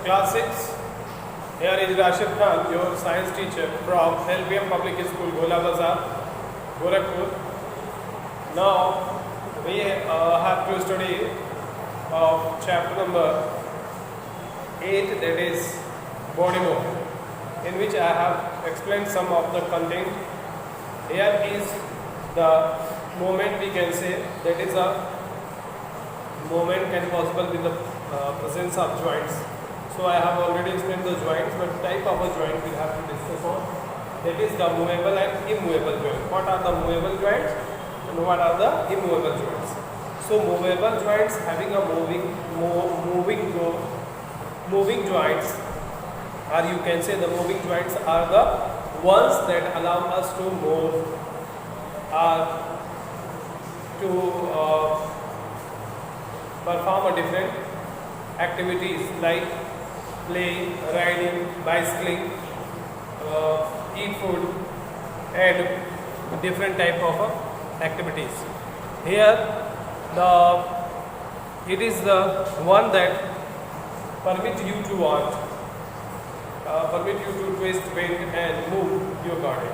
Class 6. Here is Rashid Khan, your science teacher from LPM Public School, Gola Bazar, Gorakhpur. Now we have to study of chapter number 8, that is body movement, in which I have explained some of the content. Here is the movement, we can say, that is a movement can possible with the presence of joints. So I have already explained the joints, but type of a joint we have to discuss on. That is the movable and immovable joints. What are the movable joints and what are the immovable joints? So movable joints having a moving joints, or you can say the moving joints are the ones that allow us to move or to perform a different activities like playing, riding, bicycling, eat food, and different type of activities. Here it is the one that permit you to want, permit you to twist, bend and move your body,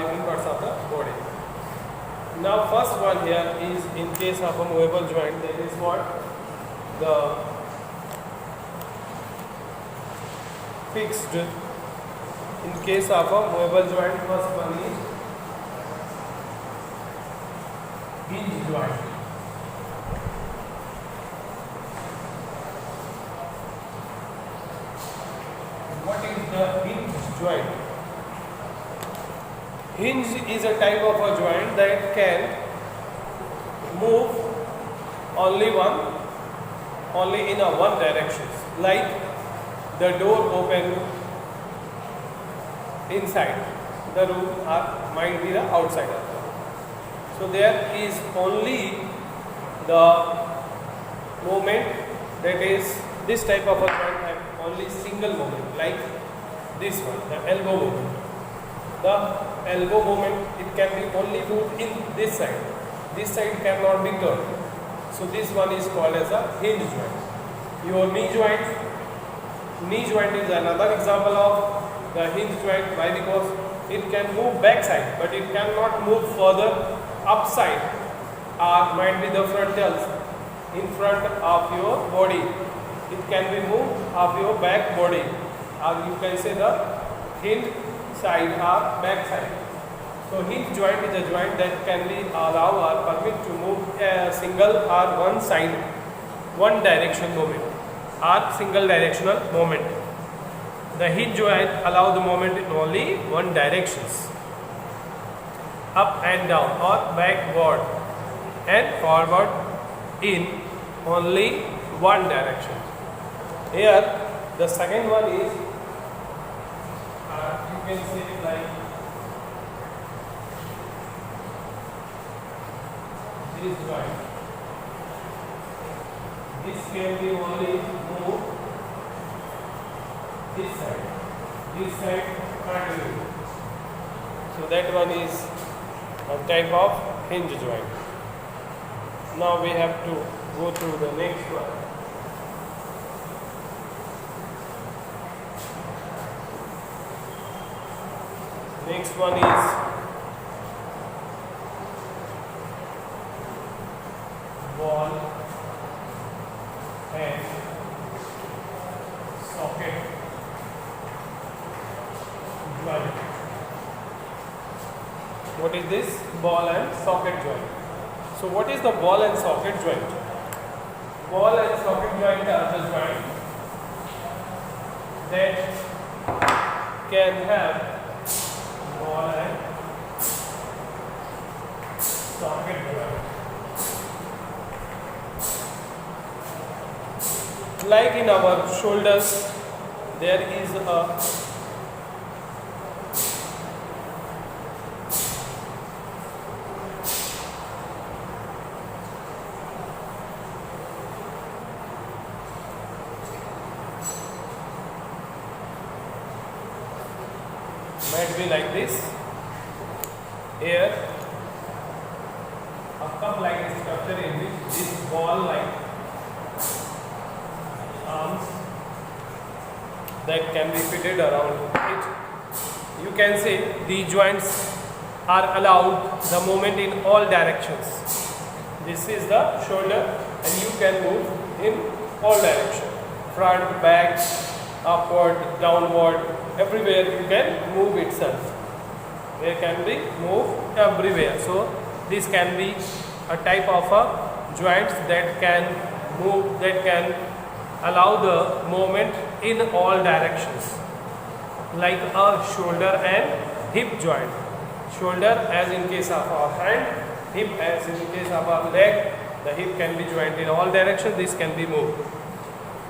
different parts of the body. Now first one here is in case of a movable joint, that is what the fixed. In case of a movable joint, first one is hinge joint. What is the hinge joint? Hinge is a type of a joint that can move only in a one direction, like the door open inside the room or might be the outside of the room. So there is only the movement, that is this type of a joint have only single movement, like this one, the elbow movement. The elbow movement, it can be only moved in this side. This side cannot be turned. So this one is called as a hinge joint. Your knee joint. Knee joint is another example of the hinge joint. Why? Because it can move backside, but it cannot move further upside, or might be the frontals in front of your body. It can be moved of your back body, or you can say the hinge side or back side. So hinge joint is a joint that can be allow or permit to move a single or one side, one direction movement, or single directional movement. The hinge joint allow the movement in only one directions, up and down or backward and forward in only one direction. Here the second one is you can say like this joint. This can be only moved this side can't be moved. So that one is a type of hinge joint. Now we have to go through the next one. Next one is ball and socket joint. What is this? Ball and socket joint. So what is the ball and socket joint? Ball and socket joint are the joint that can have ball and socket joint. Like in our shoulders, there is a might be like this. Here a cup like structure in which this ball like arms that can be fitted around it. You can say the joints are allowed the movement in all directions. This is the shoulder and you can move in all directions. Front, back, upward, downward, everywhere you can move itself. There can be move everywhere. So this can be a type of a joints that can move, that can allow the movement in all directions, like a shoulder and hip joint. Shoulder as in case of our hand, hip as in case of our leg. The hip can be joined in all directions. This can be moved.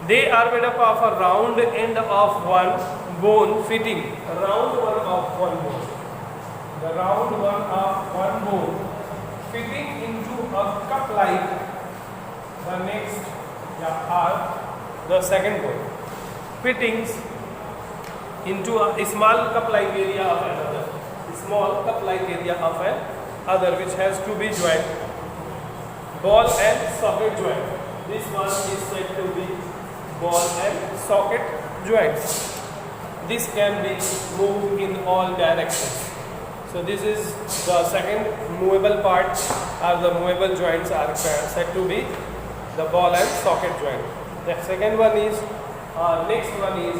They are made up of a round end of one bone fitting. Round one of one bone. The round one of one bone fitting into a cup like the next are the second bone. Fittings into a small cup like area of another. Small cup like area of an other which has to be joined. Ball and socket joint. This one is said to be ball and socket joints. This can be moved in all directions. So this is the second movable part, or the movable joints are said to be the ball and socket joint. The second one is, next one is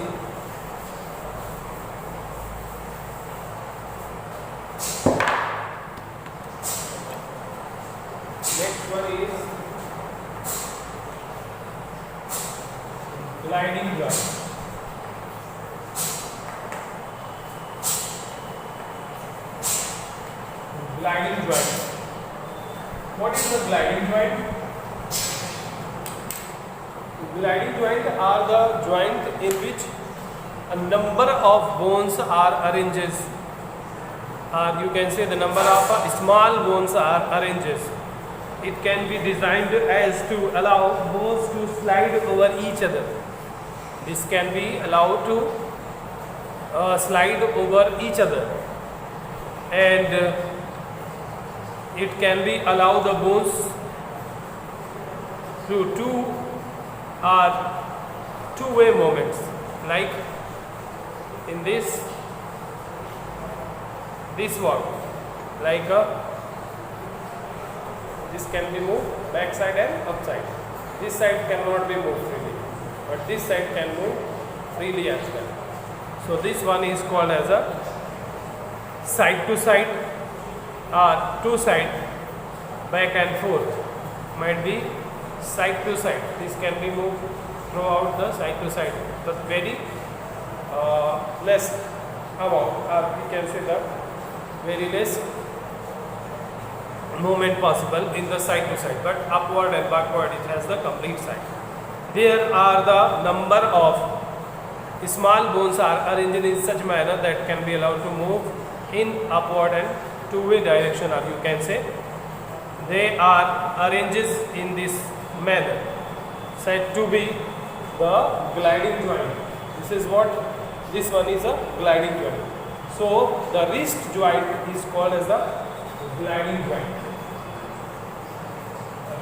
gliding joint. Gliding joint. What is the gliding joint? Gliding joint are the joint in which a number of bones are arranged, or you can say the number of small bones are arranged. It can be designed as to allow bones to slide over each other. This can be allowed to slide over each other, and it can be allow the bones to two-way movements, like in this one, like this can be moved back side and upside. This side cannot be moved freely, but this side can move freely as well. So this one is called as a side to side, or two side, back and forth. Might be side to side. This can be moved throughout the side to side, but very less amount, or we can say that very less movement possible in the side to side, but upward and backward it has the complete side. There are the number of small bones are arranged in such manner that can be allowed to move in upward and two-way direction, or you can say they are arranged in this manner, said to be the gliding joint. This is what this one is, a gliding joint. So the wrist joint is called as the gliding joint.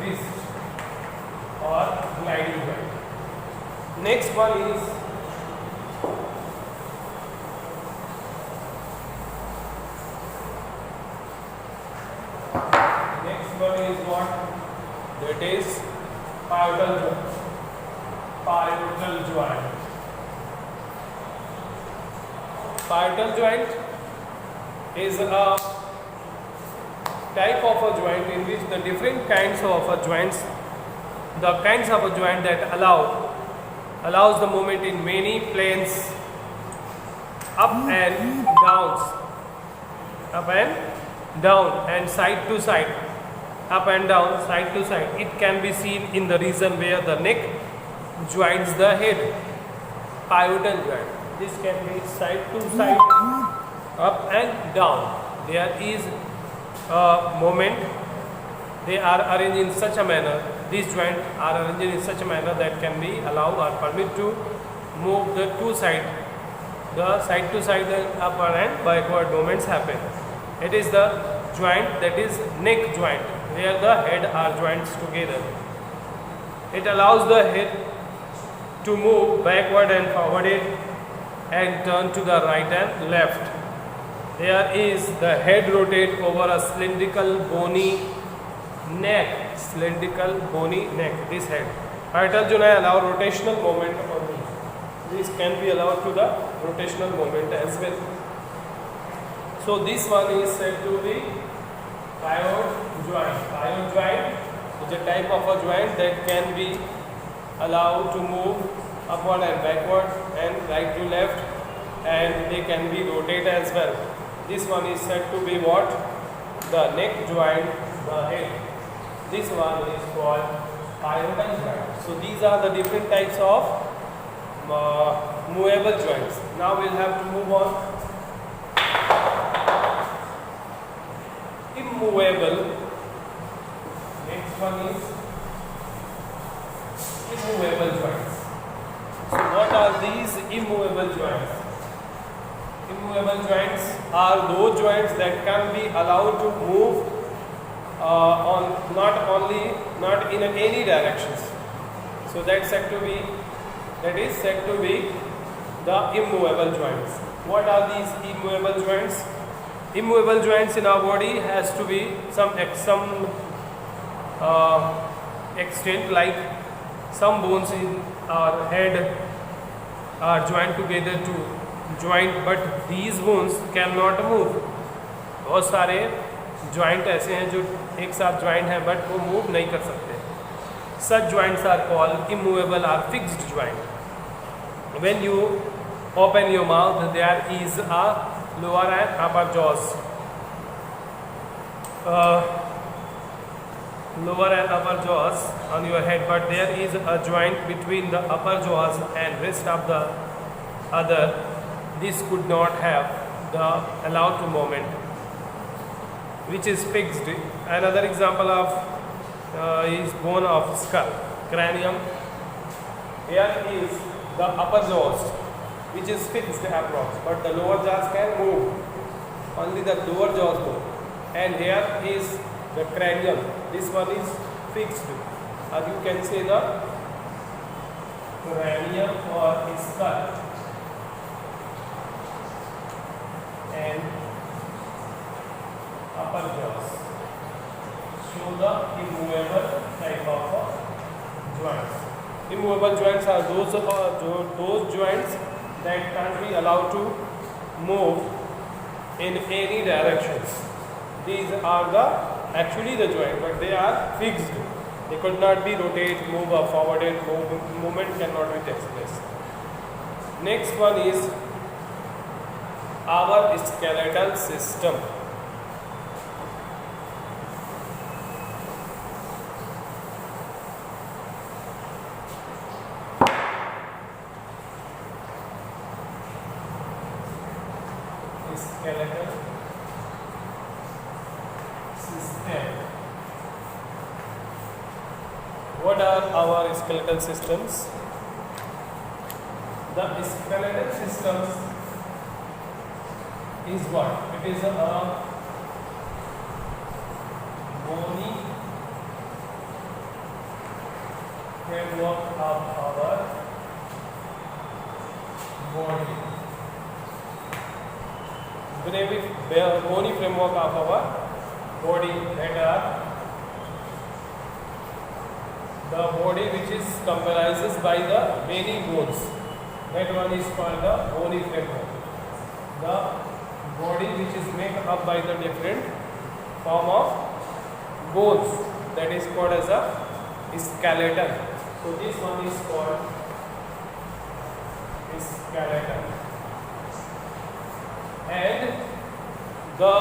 Wrist or gliding joint. Next one is what? That is pivotal joint. Pivotal joint. Pivotal joint is a type of a joint in which the different kinds of a joints, the kinds of a joint that allows the movement in many planes, up and down and side to side, up and down, side to side. It can be seen in the region where the neck joins the head. Pivotal joint. This can be side to side, up and down. There is a movement. They are arranged in such a manner. These joints are arranged in such a manner that can be allowed or permit to move the two sides. The side to side, upward and backward movements happen. It is the joint that is neck joint, where the head are joints together. It allows the head to move backward and forward and turn to the right and left. There is the head rotate over a cylindrical bony neck. Cylindrical bony neck. This head. Vital जो है allow rotational movement only. This can be allowed to the rotational movement as well. So this one is said to be pivot joint. Pivot joint is a type of a joint that can be allowed to move upward and backward and right to left, and they can be rotated as well. This one is said to be what? The neck joint, the head. This one is called pivotal joint. So these are the different types of movable joints. Now we'll have to move on. Immovable. Next one is immovable joints. So what are these immovable joints? Immovable joints are those joints that can be allowed to move not in any directions. So that's said to be the immovable joints. What are these immovable joints? Immovable joints in our body has to be some extent, like some bones in our head are joined together to joint, but these bones cannot move. बहुत सारे joint ऐसे हैं जो एक साथ joint हैं but वो move नहीं कर सकते. Such joints are called immovable or fixed joint. When you open your mouth, there is a lower and upper jaws. Lower and upper jaws on your head, but there is a joint between the upper jaws and rest of the other. This could not have the allowed to movement, which is fixed. Another example of is bone of skull, cranium. Here is the upper jaws, which is fixed approx, but the lower jaws can move. Only the lower jaws move. And here is the cranium. This one is fixed. As you can say the cranium or skull. And upper jaws. Show the immovable type of joints. Immovable joints are those joints that can't be allowed to move in any directions. These are actually the joint, but they are fixed. They could not be rotated, move or forwarded. Movement cannot be take place. Next one is our skeletal system. Skeletal system. What are our skeletal systems? The skeletal systems is what? It is a bony framework of our body. Bony framework of our body, that are the body which is comprises by the many bones. That one is called the bony framework. The body which is made up by the different form of bones, that is called as a skeleton. So this one is called skeleton. And the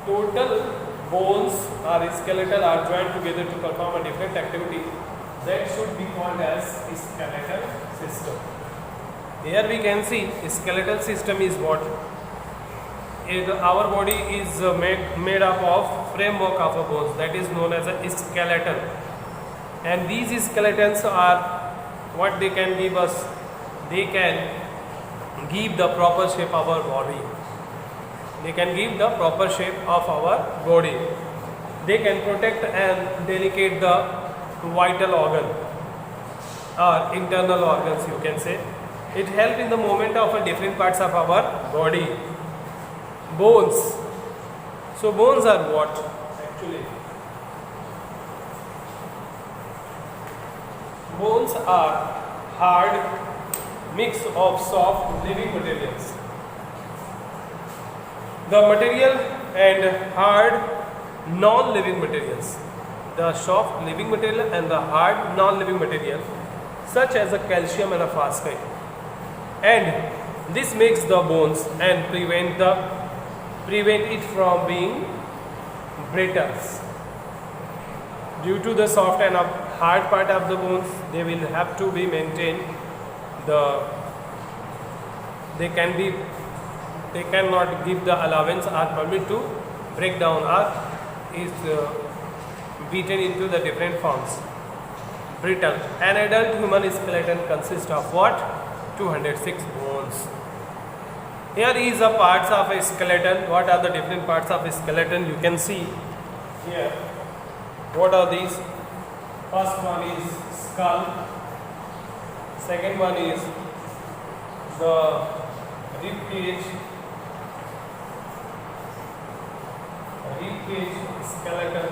total bones or skeletal are joined together to perform a different activity. That should be called as skeletal system. Here we can see skeletal system is what? Our body is made up of framework of a bones, that is known as a skeleton. And these skeletons are what they can give us? They can give the proper shape of our body. They can give the proper shape of our body. They can protect and delicate the vital organ or internal organs, you can say. It helps in the movement of different parts of our body. Bones. So bones are what actually? Bones are hard mix of soft living materials. The material and hard non-living materials. The soft living material and the hard non-living material, such as a calcium and a phosphate. And this makes the bones and prevent it from being brittle. Due to the soft and hard part of the bones, they will have to be maintained. They cannot give the allowance or permit to break down or is beaten into the different forms. Brittle. An adult human skeleton consists of what? 206 bones. Here is the parts of a skeleton. What are the different parts of a skeleton? You can see here. What are these? First one is skull. Second one is the rib cage skeleton,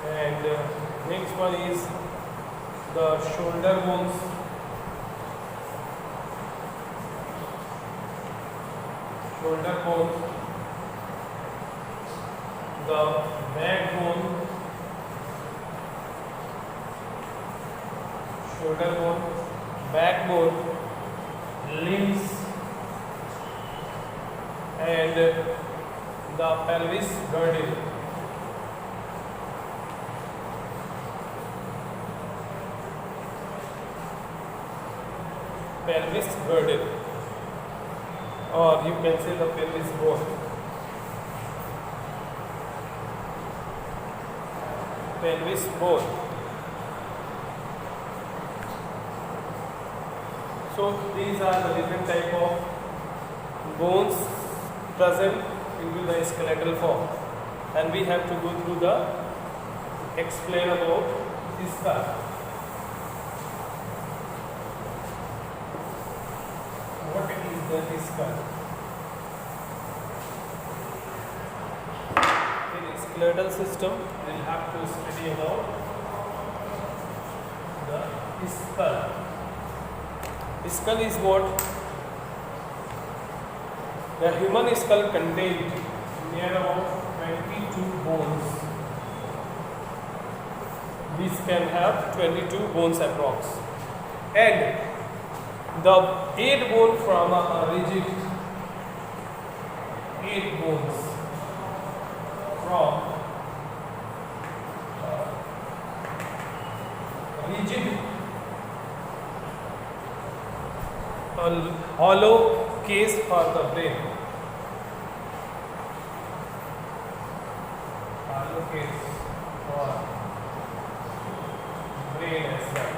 and next one is the shoulder bones, the backbone, limbs, and the pelvis girdle. Or you can say the pelvis bone. So these are the different type of bones present into the skeletal form, and we have to go through the explain about skull. What is the skull? In skeletal system, we will have to study about the skull. Skull is what? The human skull contains near about 22 bones. This can have 22 bones approx. And the 8 bone from a rigid 8 bones from rigid hollow case for the brain. Hollow case for brain as well.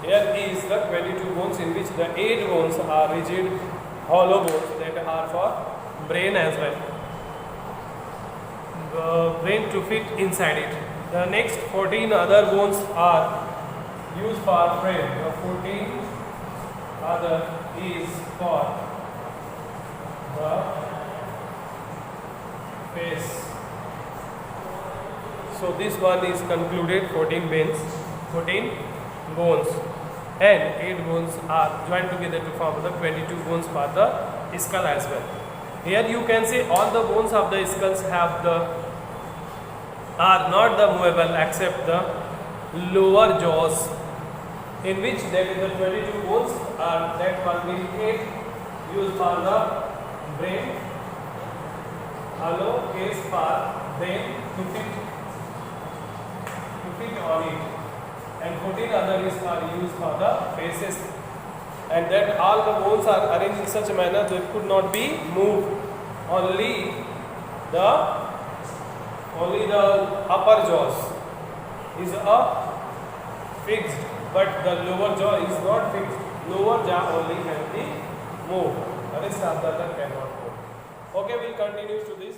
Here is the 22 bones, in which the 8 bones are rigid hollow bones that are for brain as well. The brain to fit inside it. The next 14 other bones are used for brain. The 14 other is for the face. So this one is concluded 14 bones, and 8 bones are joined together to form the 22 bones for the skull as well. Here you can see all the bones of the skulls are not the movable except the lower jaws, in which that is the 22 bones are that one will 8 used for the brain, hollow case for brain to fit on it, and 14 others are used for the faces, and that all the bones are arranged in such a manner that it could not be moved. Only the upper jaws is fixed, but the lower jaw is not fixed. Lower jaw only can be moved. The rest of the other cannot move. Okay, we'll continue to this.